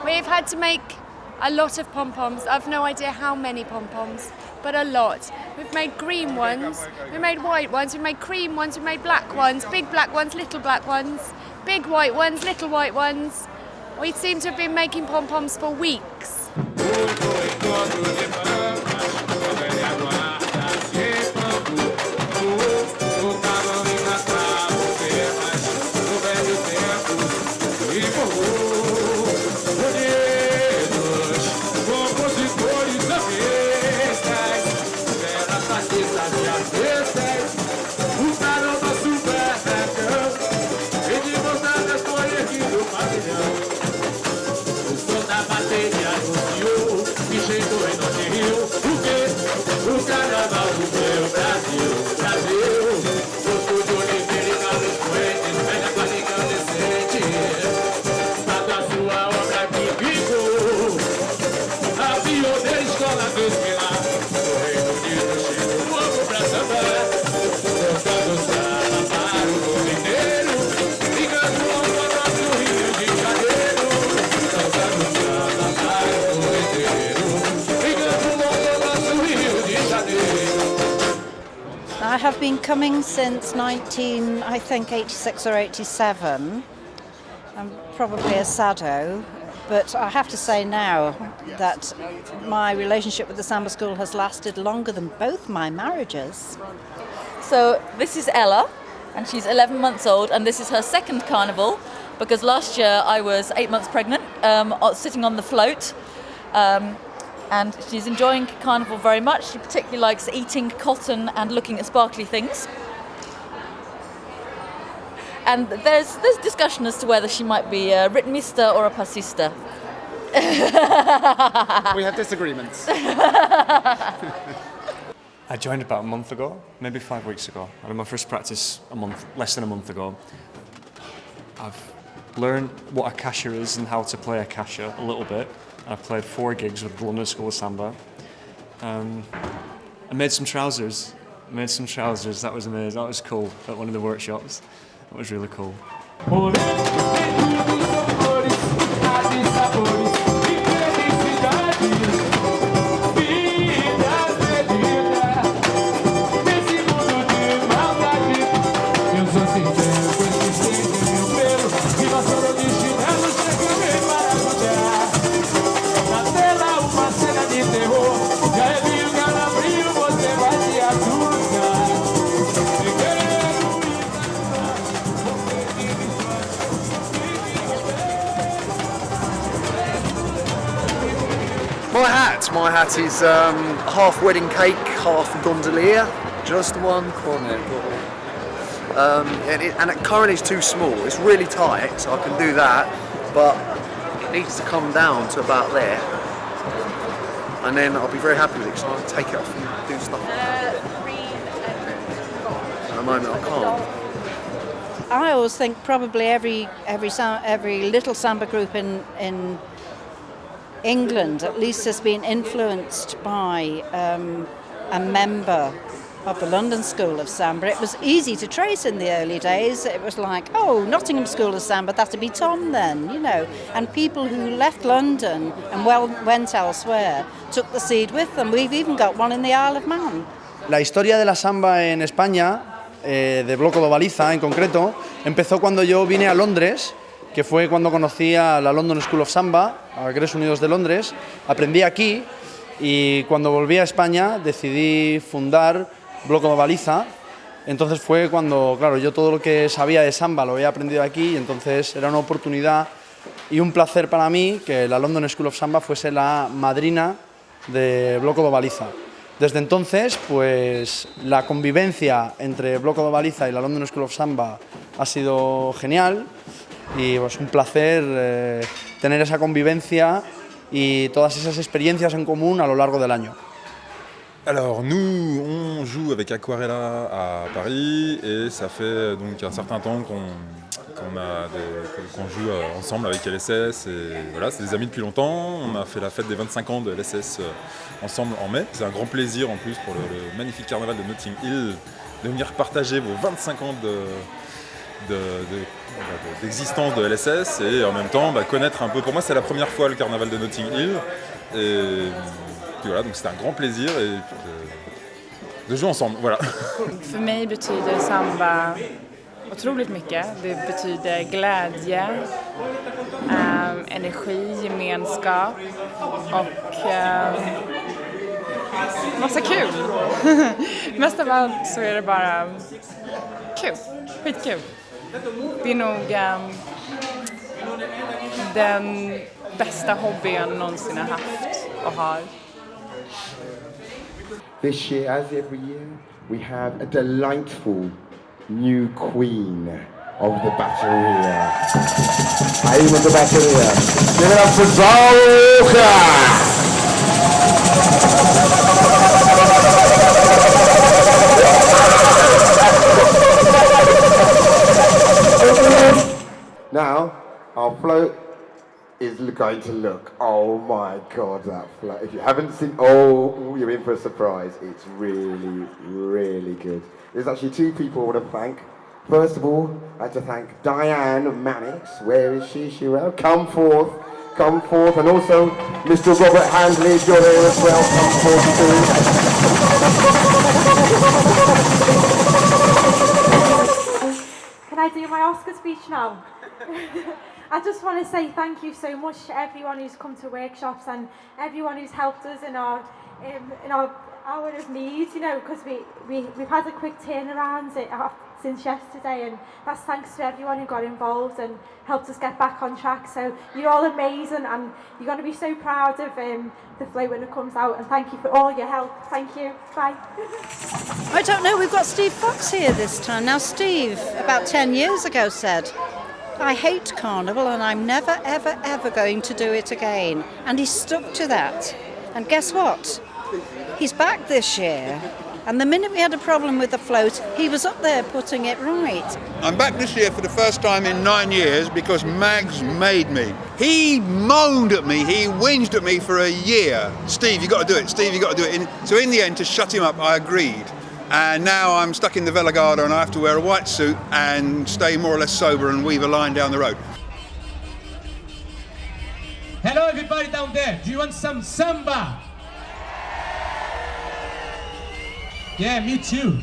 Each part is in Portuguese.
We've had to make a lot of pom-poms. I've no idea how many pom-poms, but a lot. We've made green ones, we made white ones, we made cream ones, we made black ones, big black ones, little black ones, big white ones, little white ones. We seem to have been making pom-poms for weeks. I have been coming since 86 or 87. I'm probably a sado, but I have to say now that my relationship with the Samba School has lasted longer than both my marriages. So this is Ella, and she's 11 months old, and this is her second carnival, because last year I was 8 months pregnant, sitting on the float. And she's enjoying Carnival very much. She particularly likes eating cotton and looking at sparkly things. And there's discussion as to whether she might be a ritmista or a passista. We have disagreements. I joined about a month ago, maybe 5 weeks ago. I had my first practice less than a month ago. I've learned what a kasha is and how to play a kasha a little bit. I've played 4 gigs with the London School of Samba. I made some trousers. That was amazing. That was cool at one of the workshops. That was really cool. My hat is half wedding cake, half gondolier, just one cornet. And it currently is too small. It's really tight, so I can do that, but it needs to come down to about there. And then I'll be very happy with it, because I'll take it off and do stuff. At the moment I can't. I always think probably every little samba group in England at least has been influenced by a member of the London School of Samba. It was easy to trace in the early days. It was like, oh, Nottingham School of Samba, that'd be Tom then, you know. And people who left London and went elsewhere took the seed with them. We've even got one in the Isle of Man. La historia de la samba en España, de Bloco de Baliza en concreto, empezó cuando yo vine a Londres, que fue cuando conocí a la London School of Samba, a Greus Unidos de Londres. Aprendí aquí y cuando volví a España decidí fundar Bloco de Baliza. Entonces fue cuando, claro, yo todo lo que sabía de samba lo había aprendido aquí, y entonces era una oportunidad y un placer para mí que la London School of Samba fuese la madrina de Bloco de Baliza. Desde entonces, pues la convivencia entre Bloco de Baliza y la London School of Samba ha sido genial. Y pues un placer tener esa convivencia y todas esas experiencias en común a lo largo del año. Alors nous, on joue avec Aquarella à Paris, et ça fait donc un certain temps qu'on joue ensemble avec LSS, et voilà, c'est des amis depuis longtemps. On a fait la fête des 25 ans de LSS ensemble en mai. C'est un grand plaisir en plus pour le magnifique carnaval de Notting Hill de venir partager vos 25 ans d'existence de LSS et en même temps connaître un peu. Pour moi, c'est la première fois le carnaval de Notting Hill. Et puis voilà, donc c'était un grand plaisir et de jouer ensemble. Voilà. För mig betyder samba otroligt mycket. Det betyder glädje, energi, gemenskap och massa kul. Mest av allt så är det bara kul, skitkul. Det är nog den bästa hobby jag någonsin har haft och har. This year, as every year, we have a delightful new queen of the Batteria. Queen of the Batteria. Give it up for Zara! Now, our float is going to look, oh my god, that float. If you haven't seen, oh, you're in for a surprise. It's really, really good. There's actually two people I want to thank. First of all, I'd like to thank Diane Mannix. Where is she? She will come forth. Come forth. And also, Mr. Robert Handley, you're here as well. Come forth too. Can I do my Oscar speech now? I just want to say thank you so much to everyone who's come to workshops and everyone who's helped us in our hour of need, you know, because we've had a quick turnaround since yesterday, and that's thanks to everyone who got involved and helped us get back on track. So you're all amazing and you're going to be so proud of the float when it comes out, and thank you for all your help. Thank you. Bye. I don't know, we've got Steve Fox here this time. Now Steve, about 10 years ago said, I hate Carnival and I'm never, ever, ever going to do it again. And he stuck to that. And guess what? He's back this year. And the minute we had a problem with the float, he was up there putting it right. I'm back this year for the first time in 9 years because Mags made me. He moaned at me, he whinged at me for a year. Steve, you got to do it, Steve, you got to do it. So in the end, to shut him up, I agreed. And now I'm stuck in the Velagarda and I have to wear a white suit and stay more or less sober and weave a line down the road. Hello everybody down there, do you want some samba? Yeah, me too.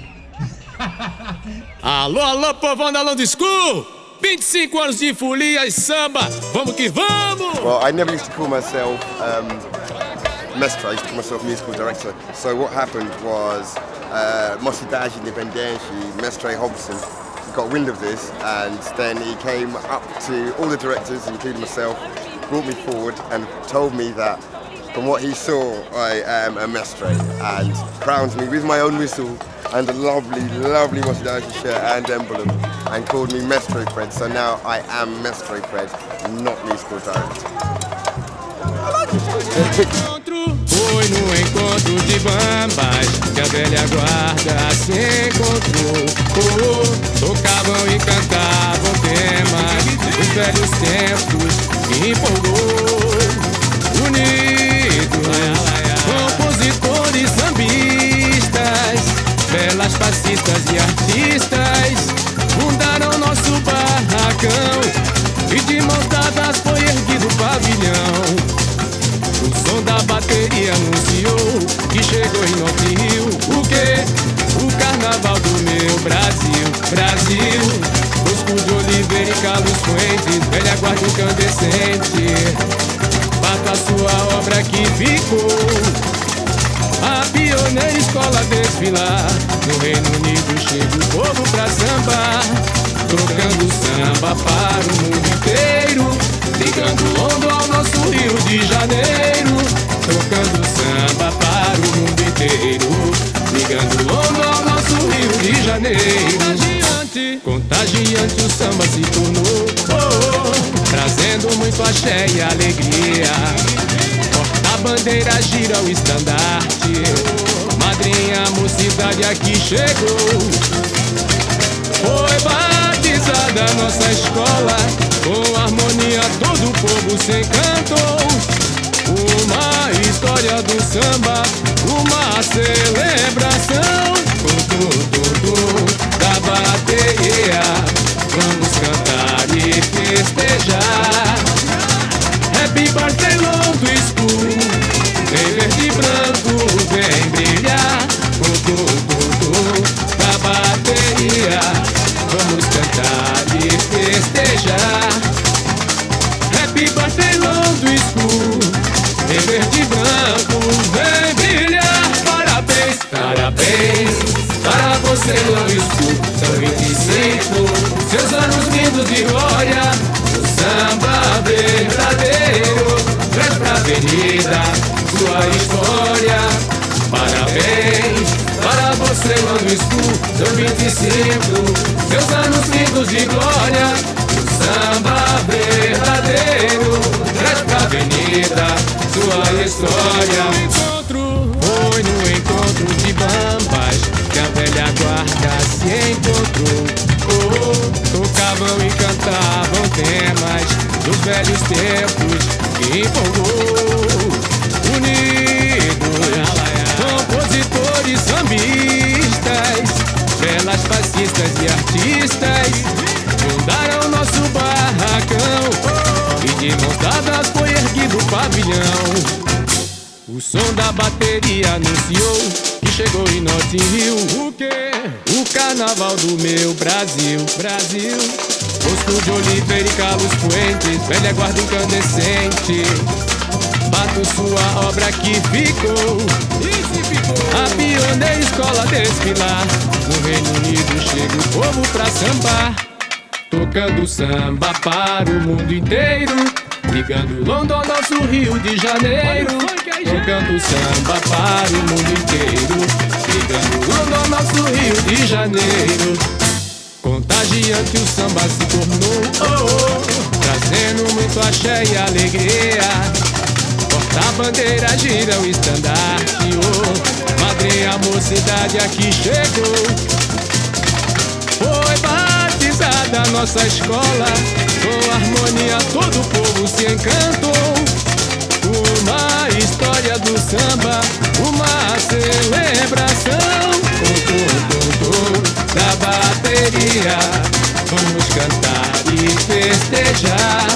Alô, alô, povão da London School! 25 anos de folia e samba, vamos que vamos! Well, I never used to call myself Mestre, I used to call myself musical director. So what happened was Mocidade Independente, Mestre Hobson, got wind of this, and then he came up to all the directors, including myself, brought me forward and told me that from what he saw, I am a Mestre, and crowned me with my own whistle and a lovely, lovely Mocidade shirt and emblem, and called me Mestre Fred. So now I am Mestre Fred, not musical director. Foi no encontro de bambas que a velha guarda se encontrou. Tocavam e cantavam temas dos velhos tempos que empolgou. Unidos, compositores, sambistas, belas passistas e artistas fundaram nosso barracão e de mãos dadas foi erguido o pavilhão. O som da bateria anunciou que chegou em Notting Hill. O quê? O carnaval do meu Brasil, Brasil. Bosco de Oliveira e Carlos Fuentes, velha guarda incandescente. Faça a sua obra que ficou. A pioneira escola desfilar. No Reino Unido chega o povo pra sambar, tocando samba para o mundo inteiro. Ligando Londres ao nosso Rio de Janeiro, tocando samba para o mundo inteiro. Ligando Londres ao nosso Rio de Janeiro. Contagiante o samba se tornou, trazendo muito axé e alegria. Porta-bandeira gira o estandarte, madrinha a mocidade aqui chegou. Foi batizada nossa escola, com harmonia todo o povo se encantou. Uma história do samba, uma celebração. Da bateria, festejar. Happy birthday long school, vem verde e branco, vem brilhar. Da bateria, vamos cantar e festejar. Happy birthday long school, vem verde e branco, vem brilhar. Parabéns, parabéns para você, long school. São 25, seus anos lindos de glória. O samba verdadeiro traz pra avenida sua história. Parabéns para você, long school. São 25, seus anos lindos de glória. O samba verdadeiro traz pra avenida sua história. Foi no encontro de bambas que a velha guarda se encontrou. Tocavam e cantavam temas dos velhos tempos que empolgou. Unidos, compositores, sambistas, belas passistas e artistas fundaram nosso barracão e de mãos dadas foi erguido o pavilhão. O som da bateria anunciou que chegou em Notting Hill. O quê? O carnaval do meu Brasil. Brasil. Bosco de Oliveira e Carlos Fuentes, velha guarda incandescente. Bato sua obra que ficou. A pioneira escola desfilar. No Reino Unido chega o povo pra sambar. Tocando samba para o mundo inteiro. Ligando London, nosso Rio de Janeiro. Tocando samba para o mundo inteiro. Ligando London, nosso Rio de Janeiro. Contagiante o samba se tornou, trazendo muito axé e alegria. Porta-bandeira gira o estandarte, madrinha a mocidade aqui chegou. Foi batizada nossa escola, com harmonia todo o povo se encantou. Uma história do samba, uma celebração. Da bateria, vamos cantar e festejar.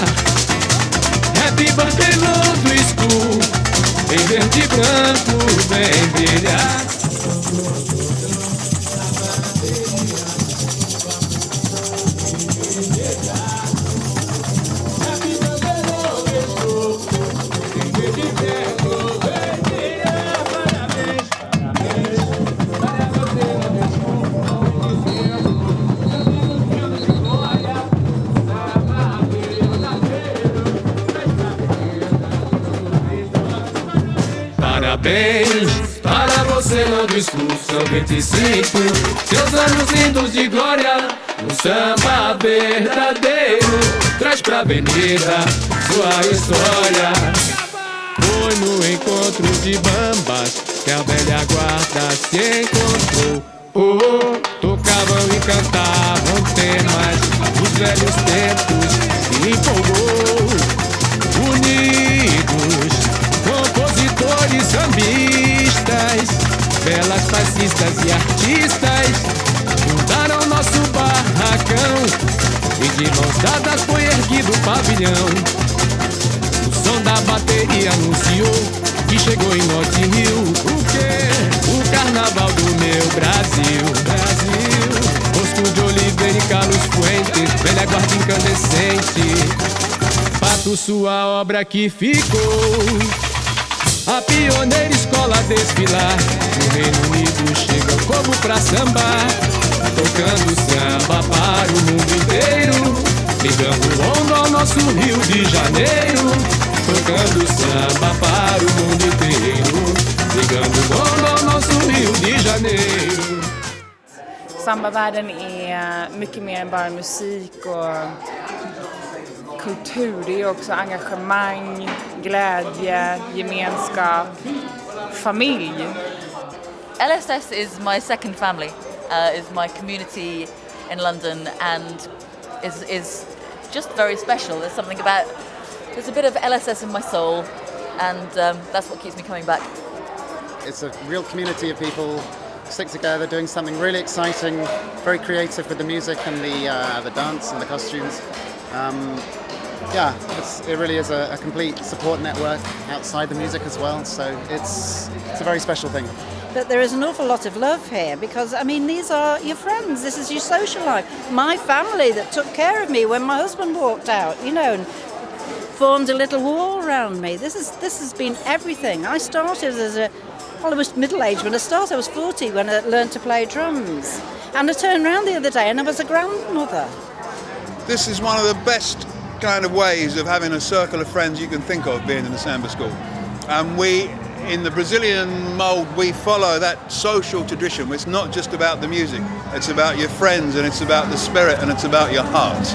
Happy birthday long school, em verde e branco vem brilhar. Parabéns para você, long school. São 25, seus anos lindos de glória. O samba verdadeiro traz pra avenida sua história. Foi no encontro de bambas que a velha guarda se encontrou. Tocavam e cantavam temas dos velhos tempos que empolgou. Unidos, compositores, sambistas, belas passistas e artistas fundaram nosso barracão e de mãos dadas foi erguido o pavilhão. O som da bateria anunciou que chegou em Notting Hill. O quê? O carnaval do meu Brasil. Brasil. Bosco de Oliveira e Carlos Fuentes, velha guarda incandescente. Pato sua obra que ficou. A pioneira escola desfilar. No Reino Unido chega o povo pra sambar. Tocando samba para o mundo inteiro. Ligando London ao nosso Rio de Janeiro. Tocando samba para o mundo inteiro. Ligando London ao nosso Rio de Janeiro. Sambavärlden är mycket mer än bara musik och kultur. Det är också engagemang, glädje, gemenskap, familj. LSS is my second family, is my community in London, and is just very special. There's a bit of LSS in my soul, and that's what keeps me coming back. It's a real community of people stick together doing something really exciting, very creative with the music and the dance and the costumes. yeah, it really is a complete support network outside the music as well. So it's a very special thing. But there is an awful lot of love here because, I mean, these are your friends. This is your social life. My family that took care of me when my husband walked out, you know, and formed a little wall around me. This has been everything. I started I was middle-aged when I started. I was 40 when I learned to play drums. And I turned around the other day and I was a grandmother. This is one of the best kind of ways of having a circle of friends you can think of being in the Samba school. And we, in the Brazilian mould, we follow that social tradition. It's not just about the music. It's about your friends and it's about the spirit and it's about your heart.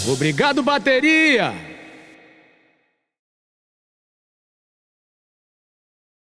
Obrigado, bateria!